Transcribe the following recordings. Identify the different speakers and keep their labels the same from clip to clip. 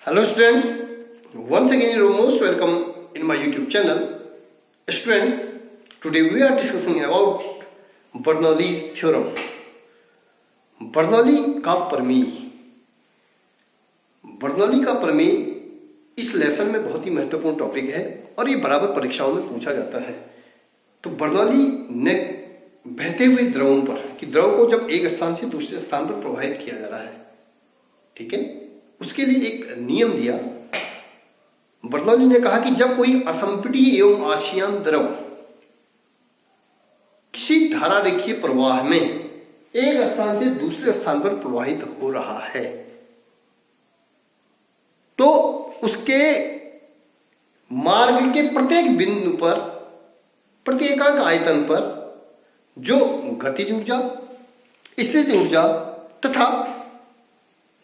Speaker 1: Hello students, once again you are most welcome in my YouTube channel. Students, today we are discussing about Bernoulli's theorem. Bernoulli का प्रमेय। Bernoulli का प्रमेय इस lesson में बहुत ही महत्वपूर्ण टॉपिक है और ये बराबर परीक्षाओं में पूछा जाता है। तो बर्नौली ने बहते हुए द्रवों पर कि द्रव को जब एक स्थान से दूसरे स्थान पर प्रवाहित किया जा रहा है, ठीक है, उसके लिए एक नियम दिया। बर्नौली ने कहा कि जब कोई असंपीड्य एवं आशियान द्रव किसी धारा रेखीय प्रवाह में एक स्थान से दूसरे स्थान पर प्रवाहित हो रहा है तो उसके मार्ग के प्रत्येक बिंदु पर प्रत्येकांक आयतन पर जो गतिज ऊर्जा, स्थितिज ऊर्जा तथा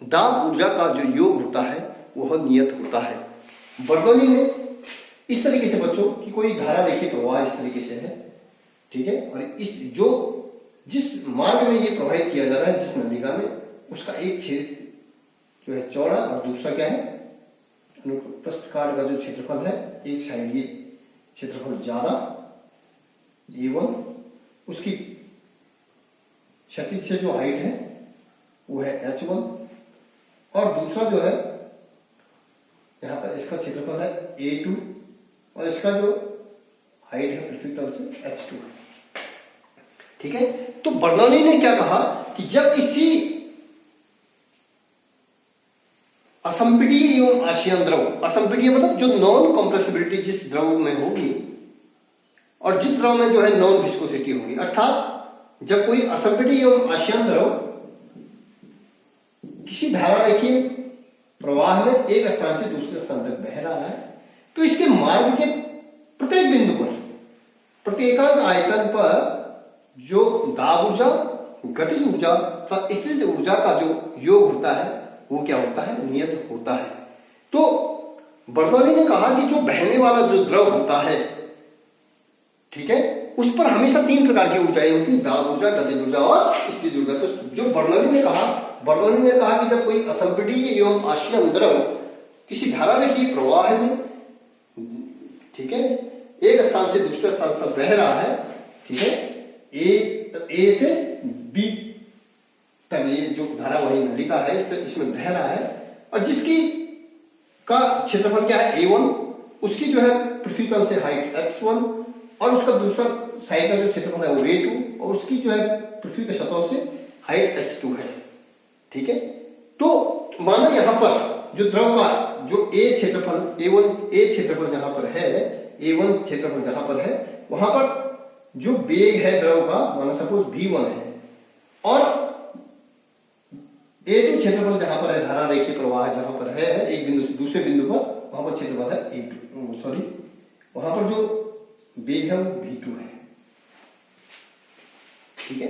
Speaker 1: दाब ऊर्जा का जो योग होता है वह नियत होता है। बर्नौली ने इस तरीके से बच्चों कि कोई धारा रेखीय प्रवाह इस तरीके से है, ठीक है, और इस जिस मार्ग में ये प्रवाहित किया जा रहा है, जिस नलिका में, उसका एक छेद जो है चौड़ा और दूसरा क्या है अनुप्रस्थ काट का जो क्षेत्रफल है, एक साइड ये क्षेत्रफल ज्यादा A1, उसकी क्षैतिज से जो हाइट है वो है H1 और दूसरा जो है यहां पर इसका क्षेत्रफल है A2 और इसका जो हाइट है पृथ्वी तल से H2, ठीक है। तो बर्नौली ने क्या कहा कि जब किसी असंपीड्य एवं आशियान द्रव, असंपीड्य मतलब जो नॉन कंप्रेसिबिलिटी जिस द्रव में होगी और जिस द्रव में जो है नॉन विस्कोसिटी होगी, अर्थात जब कोई असंपीड्य एवं आशियान द्रव किसी धारा रेखीय प्रवाह में एक स्थान से दूसरे स्थान तक बह रहा है तो इसके मार्ग के प्रत्येक बिंदु पर प्रत्येकांक आयतन पर जो दाब ऊर्जा, गतिज ऊर्जा तथा स्थितिज ऊर्जा का जो योग होता है वो क्या होता है, नियत होता है। तो बर्नौली ने कहा कि जो बहने वाला जो द्रव होता है, ठीक है, उस पर हमेशा तीन प्रकार की ऊर्जाएं होती है, दाब ऊर्जा, गतिज ऊर्जा और स्थितिज ऊर्जा। तो जो बर्नौली ने कहा कि जब कोई असंपीड्य एवं आशियान द्रव किसी धारा रेखीय प्रवाह में, ठीक है, एक स्थान से दूसरे स्थान तक बह रहा है, ठीक है, ए से बी तक ये जो धारावाही नलिका है इसमें बह रहा है और जिसकी का क्षेत्रफल क्या है A1, उसकी जो है पृथ्वी तल से हाइट H1 और उसका दूसरा साइड का जो क्षेत्रफल है वो A2 और उसकी जो है पृथ्वी के सतह से हाइट H2 है, ठीक है। तो माना यहां पर जो द्रव का जो A क्षेत्रफल जहां पर है, A1 क्षेत्रफल जहां पर है, वहां पर जो वेग है द्रव का माना सपोज V1 है और A2 क्षेत्रफल जहां पर है, धारा रेखीय प्रवाह जहां पर है एक बिंदु से दूसरे बिंदु पर, वहां पर क्षेत्रफल है A2, सॉरी वहां पर जो वेग है वो V2 है, ठीक है।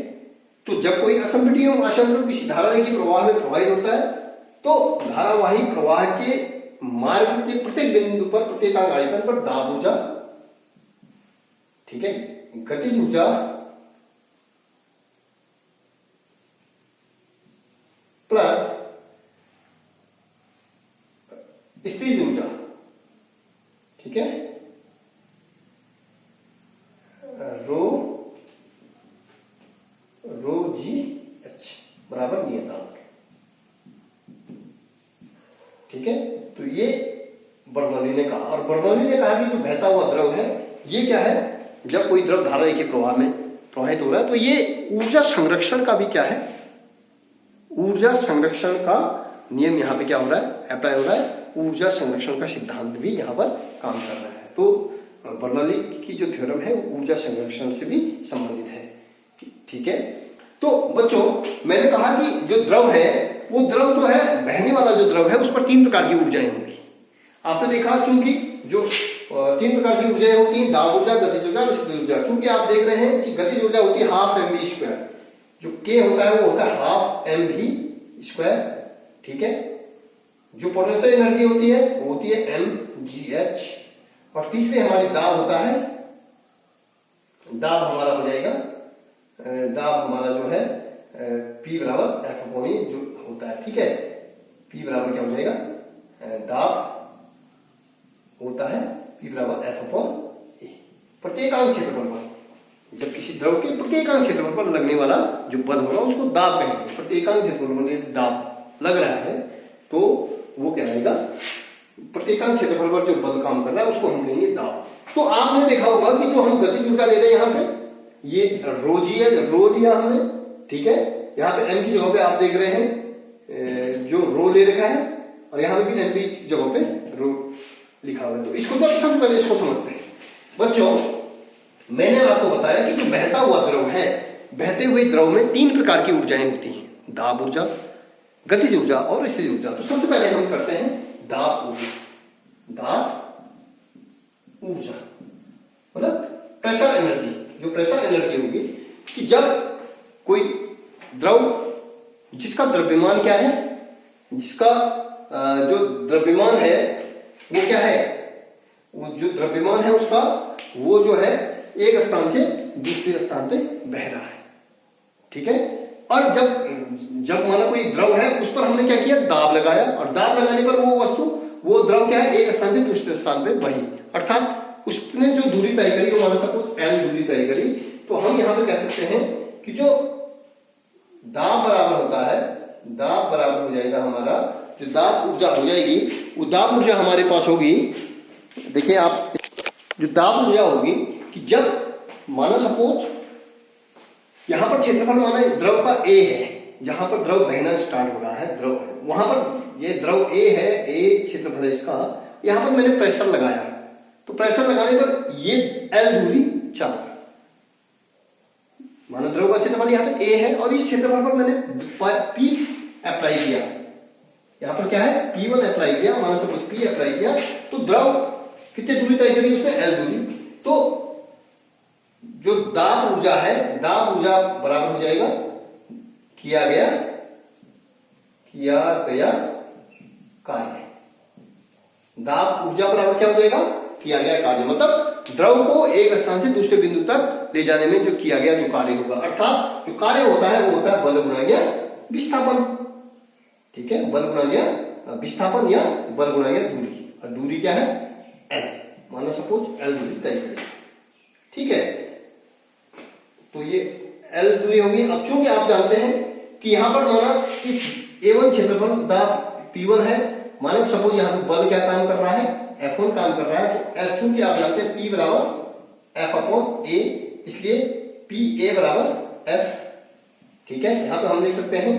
Speaker 1: तो जब कोई असंपीड्य एवं आशियान द्रव किसी धारा रेखीय प्रवाह में प्रवाहित होता है तो धारावाही प्रवाह के मार्ग के प्रत्येक बिंदु पर प्रत्येकांक आयतन पर दाब ऊर्जा, ठीक है, गतिज ऊर्जा प्लस स्थितिज ऊर्जा, ठीक है, रो जी एच बराबर नियतांक, ठीक है। तो ये बर्नौली ने कहा और बर्नौली ने कहा कि जो बहता हुआ द्रव है ये क्या है, जब कोई द्रव धारा रेखीय प्रवाह में प्रवाहित हो रहा है तो ये ऊर्जा संरक्षण का भी क्या है, ऊर्जा संरक्षण का नियम यहां पे क्या हो रहा है, अप्लाई हो रहा है, ऊर्जा संरक्षण का सिद्धांत भी यहां पर काम कर रहा है। तो बर्नौली की जो थ्योरम है वो ऊर्जा संरक्षण से भी संबंधित है, ठीक है। तो बच्चों मैंने कहा कि जो द्रव है वो द्रव जो है बहने वाला जो द्रव है उस पर तीन प्रकार की ऊर्जाएं होंगी। आपने देखा चूंकि जो तीन प्रकार की ऊर्जाएं होती हैं, दाब ऊर्जा, गतिज ऊर्जा और स्थितिज ऊर्जा। चूंकि आप देख रहे हैं कि गतिज ऊर्जा होती है हाफ mv², जो k होता है वो होता है हाफ mv², ठीक है। जो पोटेंशियल एनर्जी होती है वो होती है mgh और तीसरे हमारी दाब होता है, दाब हमारा हो जाएगा, दाब हमारा जो है P बराबर F/E जो होता है, ठीक है, P बराबर क्या हो जाएगा दाब होता है P बराबर F अपॉन A प्रत्येकांक क्षेत्रफल पर। जब किसी द्रव के प्रत्येकांक क्षेत्रफल पर लगने वाला जो बल होगा उसको दाब कहेंगे। प्रत्येकांक क्षेत्रफल पर दाब लग रहा है तो वो कहलाएगा, प्रत्येकांक क्षेत्रफल पर जो बल काम कर रहा है उसको हम कहेंगे दाब। तो आपने देखा होगा कि जो हम गतिज ऊर्जा ले रहे हैं यहाँ पे ये रो जी है, रो लिया हमने, ठीक है। यहाँ पे एम की जगह पे आप देख रहे हैं जो रो ले रखा है और यहाँ पे भी एम की जगह पे रो लिखा हुआ है। तो इसको तो सबसे पहले इसको समझते हैं बच्चों। मैंने आपको बताया कि जो बहता हुआ द्रव है, बहते हुए द्रव में 3 प्रकार की ऊर्जाएं होती हैं, दाब ऊर्जा, गतिज ऊर्जा और स्थिर ऊर्जा। तो सबसे पहले हम करते हैं दाब ऊर्जा। दाब ऊर्जा मतलब प्रेशर एनर्जी। जो प्रेशर एनर्जी होगी कि जब कोई द्रव जिसका द्रव्यमान क्या है, जिसका जो द्रव्यमान है वो क्या है, वो जो द्रव्यमान है उसका वो जो है एक स्थान से दूसरे स्थान पे बह रहा है, ठीक है। और जब माना कोई द्रव है उस पर हमने क्या किया, दाब लगाया, और दाब लगाने पर वो वस्तु, वो द्रव क्या है, एक स्थान से दूसरे स्थान पे बही, अर्थात उसने जो दूरी तय करी, वो माना सपोज L दूरी तय करी, तो हम यहां पे कह सकते हैं कि जो दाब बराबर होता है, दाब बराबर हो जाएगा हमारा, जो दाब ऊर्जा हो जाएगी वो दाब ऊर्जा हमारे पास होगी। देखिए आप, जो दाब ऊर्जा होगी कि जब माना सपोज यहां पर क्षेत्रफल माना द्रव का A है, जहां पर द्रव बहना स्टार्ट हो रहा है, द्रव है वहां पर, ये द्रव A है, A क्षेत्रफल है इसका, यहां पर मैंने प्रेशर लगाया, तो प्रेशर लगाने पर ये L दूरी चल, माना द्रव का क्षेत्रफल यहां पे A है और इस क्षेत्रफल पर मैंने P अप्लाई किया, यहां पर क्या है P1 अप्लाई किया, माना सपोज P अप्लाई किया, तो द्रव कितनी दूरी तय करी उसने, L दूरी। तो जो दाब ऊर्जा है, दाब ऊर्जा बराबर हो जाएगा किया गया कार्य। दाब ऊर्जा बराबर क्या हो जाएगा, किया गया कार्य, मतलब द्रव को एक स्थान से दूसरे बिंदु तक ले जाने में जो किया गया जो कार्य होगा, अर्थात जो कार्य होता है वो होता है बल गुणा गया विस्थापन, ठीक है। बल गुणा गया विस्थापन या बल गुणा गया दूरी, और दूरी क्या है L, माना सपोज L दूरी तय करें, ठीक है। तो ये L दूरी होगी। अब चूंकि आप जानते हैं कि यहां पर माना इस A1 क्षेत्रफल दाब P1 है, माना सपोज यहां पर बल क्या काम कर रहा है, F1 काम कर रहा है, तो F चूंकि आप जानते हैं P बराबर F अपॉन A, इसलिए PA बराबर F, ठीक है। यहां पे हम लिख सकते हैं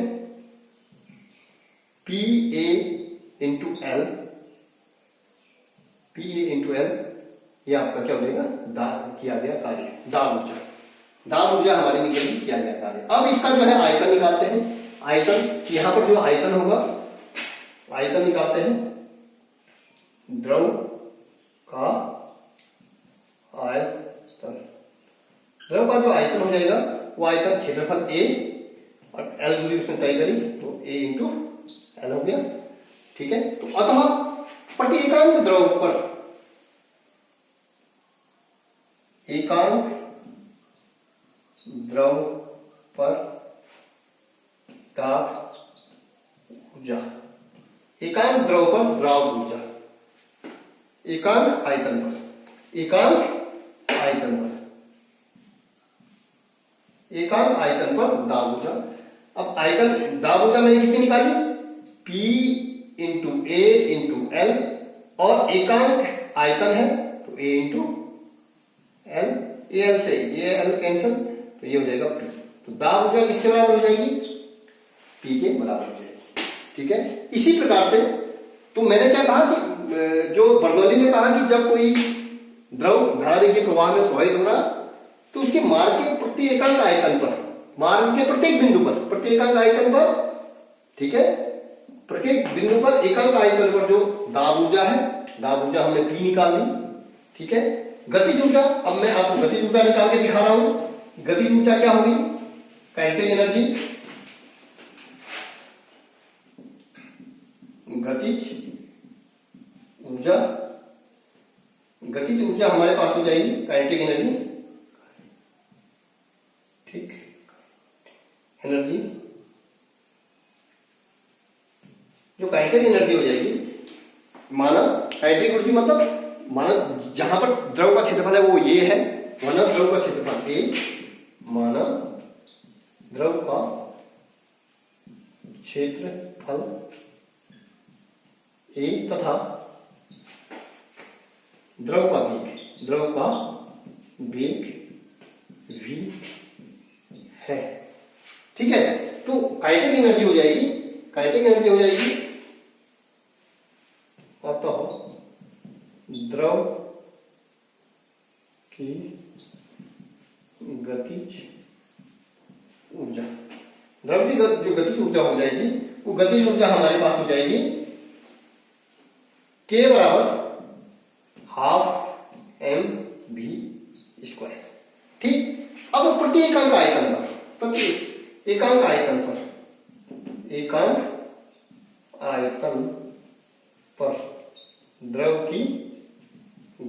Speaker 1: PA into L, PA into L, ये आपका क्या हो जाएगा, दाब किया गया कार्य, दाब ऊर्जा, दाब ऊर्जा हमारी निकलेगी किया गया कार्य। अब इसका जो है आयतन निकालते हैं, आयतन, यहां पर जो आयतन होगा, आयतन निकालते हैं, द्रव का आयतन, द्रव का जो आयतन हो जाएगा वो आयतन क्षेत्रफल A और L दूरी उसने तय करी, तो A इंटू L हो गया, ठीक है। तो अतः प्रति एकांक द्रव पर, एकांक द्रव पर दाब ऊर्जा, एकांक द्रव पर दाब ऊर्जा, एकांक आयतन पर, एकांक आयतन पर, एकांक आयतन पर दाब ऊर्जा। अब आयतन दाब ऊर्जा मैंने कितनी निकाली, P into A into L, और एकांक आयतन है तो A इंटू L, AL से AL कैंसिल, तो ये हो जाएगा P। तो दाब ऊर्जा किसके बराबर हो जाएगी, P के बराबर हो जाएगी, ठीक है। इसी प्रकार से तो मैंने क्या कहा कि जो बर्नौली ने कहा कि जब कोई द्रव धारा के प्रवाह में प्रवाहित हो रहा तो उसके मार्ग के प्रति एकांक आयतन पर, मार्ग के प्रत्येक बिंदु पर, प्रति एकांक आयतन पर, ठीक है, प्रत्येक बिंदु पर एकांक आयतन पर जो दाब ऊर्जा है, दाब ऊर्जा हमने P निकाल ली, ठीक है। गतिज ऊर्जा, अब मैं आपको गतिज ऊर्जा निकाल के दिखा रहा हूं। गतिज ऊर्जा क्या होगी, काइनेटिक एनर्जी, गतिज ऊर्जा, गतिज ऊर्जा हमारे पास हो जाएगी काइनेटिक एनर्जी, ठीक, एनर्जी, जो काइनेटिक एनर्जी हो जाएगी माना काइनेटिक एनर्जी मतलब माना जहां पर द्रव का क्षेत्रफल है वो ये है, माना द्रव का क्षेत्रफल ए, माना द्रव का क्षेत्रफल ए तथा द्रव का वेग v है। ठीक है, तो काइनेटिक एनर्जी हो जाएगी, अतः द्रव की गतिज ऊर्जा, द्रव की जो गतिज ऊर्जा हो जाएगी वो गतिज ऊर्जा हमारे पास हो जाएगी k बराबर ½ mv²। ठीक, अब प्रति एकांक आयतन पर द्रव की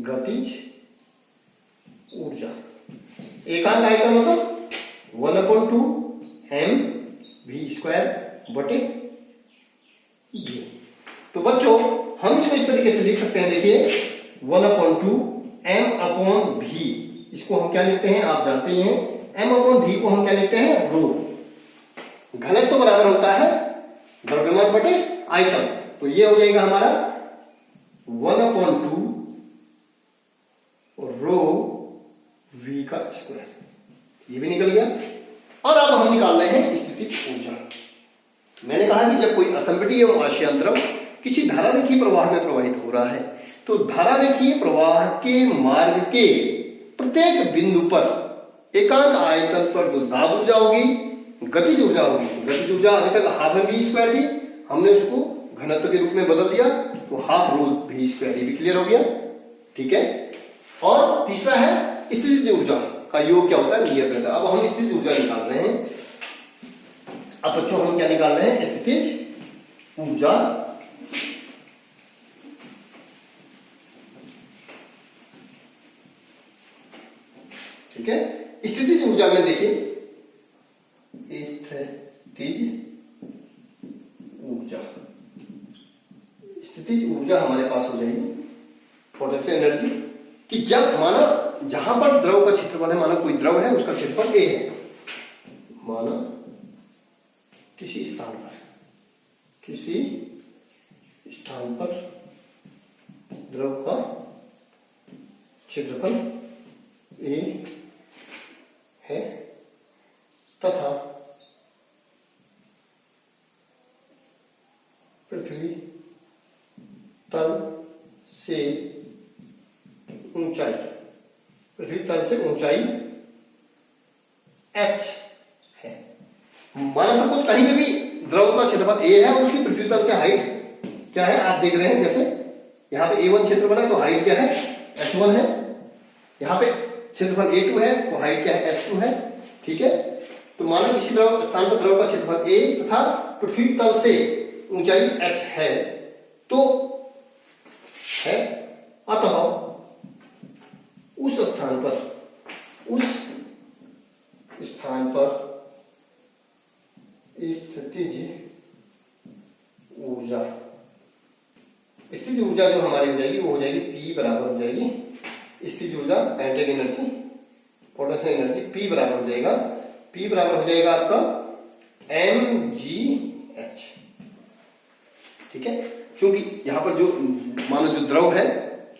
Speaker 1: गतिज ऊर्जा, एकांक आयतन मतलब 1/2 mv² बटे v। तो बच्चों हम इसको इस तरीके से लिख सकते हैं, देखिए 1/2 m/v, इसको हम क्या लिखते हैं आप जानते ही हैं, m/v को हम क्या लिखते हैं रो। घनत्व तो बराबर होता है द्रव्यमान बटे आयतन, तो ये हो जाएगा हमारा 1/2 रो v का स्क्वायर, ये भी निकल गया। और अब हम निकाल रहे हैं स्थितिज ऊर्जा। मैंने कहा कि जब कोई असंगठित एवं आश्यान द्रव किसी धारा रेखीय प्रवाह में प्रवाहित हो रहा है तो धारा रेखीय प्रवाह के मार्ग के प्रत्येक बिंदु पर एकांक आयतन पर जो दाब ऊर्जा होगी, गतिज ऊर्जा होगी, गतिज ऊर्जा अभी तक ½ mv² थी, हमने उसको घनत्व के रूप में बदल दिया तो ½ ρv², ये भी क्लियर हो गया। ठीक है, और तीसरा है स्थितिज ऊर्जा का योग क्या होता है नियत रहता है। अब हम स्थितिज ऊर्जा निकाल रहे हैं। अब बच्चों हम क्या निकाल रहे हैं, स्थितिज ऊर्जा। ठीक है, स्थितिज ऊर्जा में देखिए स्थितिज ऊर्जा हमारे पास हो जाएगी पोटेंशियल एनर्जी कि जब माना जहां पर द्रव का क्षेत्रफल है, माना कोई द्रव है उसका क्षेत्रफल a है, माना किसी स्थान पर द्रव का क्षेत्रफल a है तथा पृथ्वी तल से ऊंचाई h है। माना सपोज कहीं पे भी द्रव का क्षेत्रफल a है और उसकी पृथ्वी तल से हाइट क्या है आप देख रहे हैं, जैसे यहाँ पे a1 क्षेत्रफल है तो हाइट क्या है h1 है, यहाँ पे क्षेत्रफल a2 है तो हाइट क्या है h2 है। ठीक है, तो मानो किसी द्रव स्थान पर द्रव का क्षेत्रफल a तथा पृथ्वी तल से ऊंचाई h है तो है, अतः उस स्थान पर स्थितिज ऊर्जा जो हमारी हो जाएगी वो हो जाएगी P बराबर हो जाएगी स्थितिज ऊर्जा kinetic energy potential energy P बराबर हो जाएगा आपका mgh। ठीक है, क्योंकि यहां पर जो मानो जो द्रव है,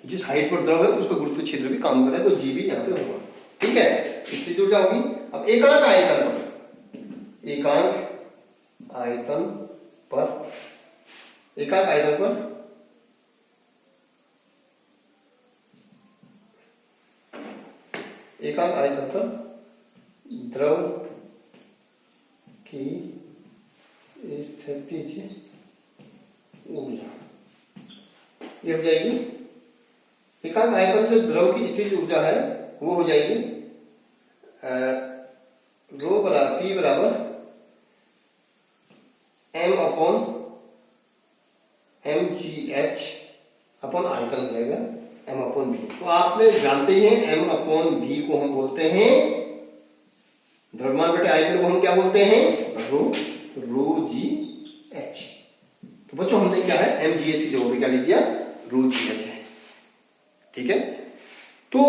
Speaker 1: जिस हाइट पर द्रव है उसका गुरुत्व क्षेत्र भी काम कर रहा है तो g भी यहाँ पे होगा। ठीक है, स्थितिज ऊर्जा होगी। अब एकांक आयतन पर द्रव की स्थितिज ऊर्जा ये हो जाएगी, एकांक आयतन जो द्रव की स्थितिज ऊर्जा है वो हो जाएगी रो बराबर P बराबर m/mgh अपन आयतन हो जाएगा m/v। तो आपने जानते ही हैं m/v को हम बोलते हैं द्रव्यमान बटे आयतन को हम क्या बोलते हैं रो g h। तो बच्चों हमने क्या है mgh की जगह पे क्या लिख दिया ρgh है। ठीक है, तो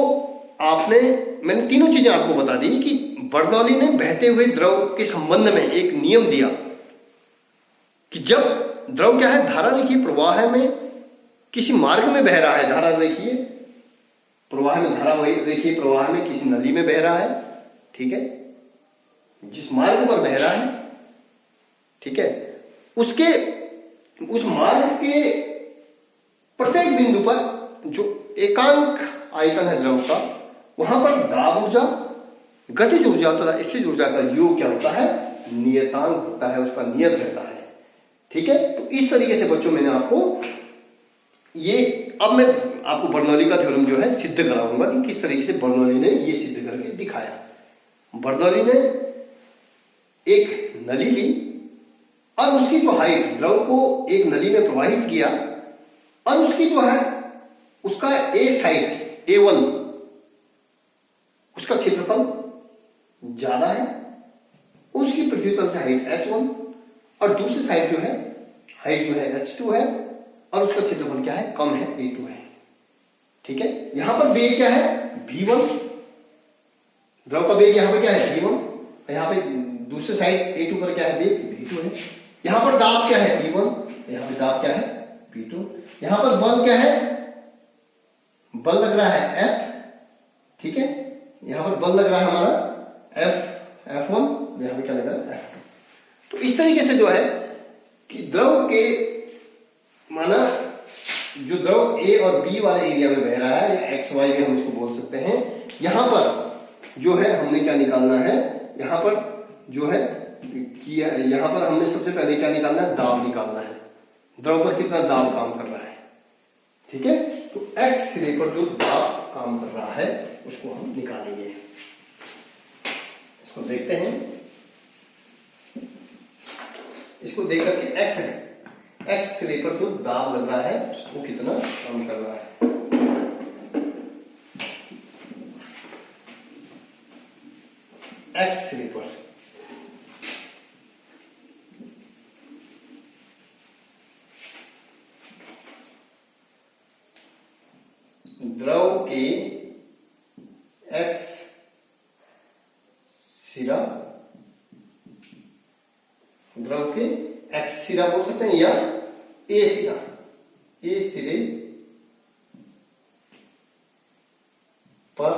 Speaker 1: मैंने तीनों चीजें आपको बता दी कि बर्नौली ने बहते हुए द्रव के संबंध में एक नियम दिया कि जब द्रव क्या है धारा रेखीय प्रवाह में किसी मार्ग में बह रहा है, धारा रेखीय प्रवाह में, धारा रेखीय प्रवाह में किसी नदी में बह रहा है, ठीक है, जिस मार्ग पर बह रहा है, ठीक है, उस मार्ग के प्रत्येक बिंदु पर जो एकांक आयतन है द्रव का, वहां पर दाब ऊर्जा, गतिज ऊर्जा तथा स्थितिज ऊर्जा का योग क्या होता है, नियतांक होता है, उसका नियत रहता है। ठीक है, तो इस तरीके से बच्चों मैंने आपको अब मैं आपको बर्नौली का थ्योरम जो है सिद्ध कराऊंगा कि किस तरीके से बर्नौली ने ये सिद्ध करके दिखाया। बर्नौली ने एक नली ली और उसकी जो हाइट, द्रव को एक नली में प्रवाहित किया और उसकी जो है उसका एक साइड A1 उसका क्षेत्रफल ज्यादा है, उसकी पृथ्वी तल से हाइट H1 और दूसरी साइड जो है हाइट जो है H2 है और उसका क्षेत्रफल क्या है, कम है, A2 है। ठीक है, यहां पर वेग क्या है V1, द्रव का वेग यहां पर क्या है V1, यहां पे दूसरी साइड A2 पर क्या है वेग V2 है। यहां पर दाब क्या है P1, यहां पर दाब क्या है P2, यहां पर बल क्या है, बल लग रहा है F, ठीक है, यहां पर बल लग रहा है हमारा F1, यहां पर क्या लग रहा है F2। तो इस तरीके से जो है कि द्रव के माना जो द्रव A और B वाले एरिया में बह रहा है या XY में हम इसको बोल सकते हैं, यहां पर जो है हमने क्या निकालना है, यहां पर जो है कि यहां पर हमने सबसे पहले क्या निकालना है, दाब निकालना है, द्रव पर कितना दाब काम कर रहा है। ठीक है, तो X सिरे पर जो दाब काम कर रहा है उसको हम निकालेंगे। इसको देखते हैं, इसको देख करके X है, X सिरे पर जो दाब लग रहा है वो कितना काम कर रहा है। X सिरे पर द्रव के X सिरा, द्रव के X सिरा बोल सकते हैं या A सिरा, A सिरे पर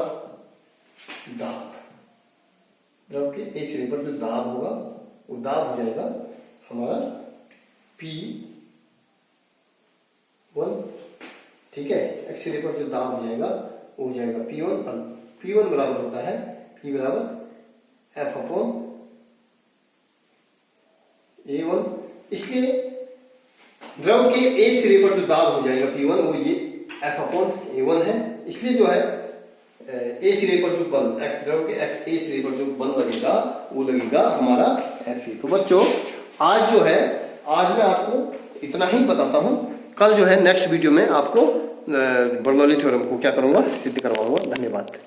Speaker 1: दाब, द्रव के A सिरे पर जो दाब होगा वो दाब हो जाएगा हमारा P1, ठीक है, X सिरे पर जो दाब हो जाएगा वो हो जाएगा P1 और P1 बराबर होता है P बराबर F अपॉन A1। इसलिए द्रव के A सिरे पर जो दाब हो जाएगा P1 वो ये F अपॉन A1 है। इसलिए जो है A सिरे पर जो बल, X द्रव के A सिरे पर जो बल लगेगा वो लगेगा हमारा Fe। तो बच्चों आज जो है, आज मैं आपको इतना ही बताता हूं, कल जो है नेक्स्ट वीडियो में आपको बर्नौली थ्योरम को क्या करूंगा, सिद्ध करवाऊंगा। धन्यवाद।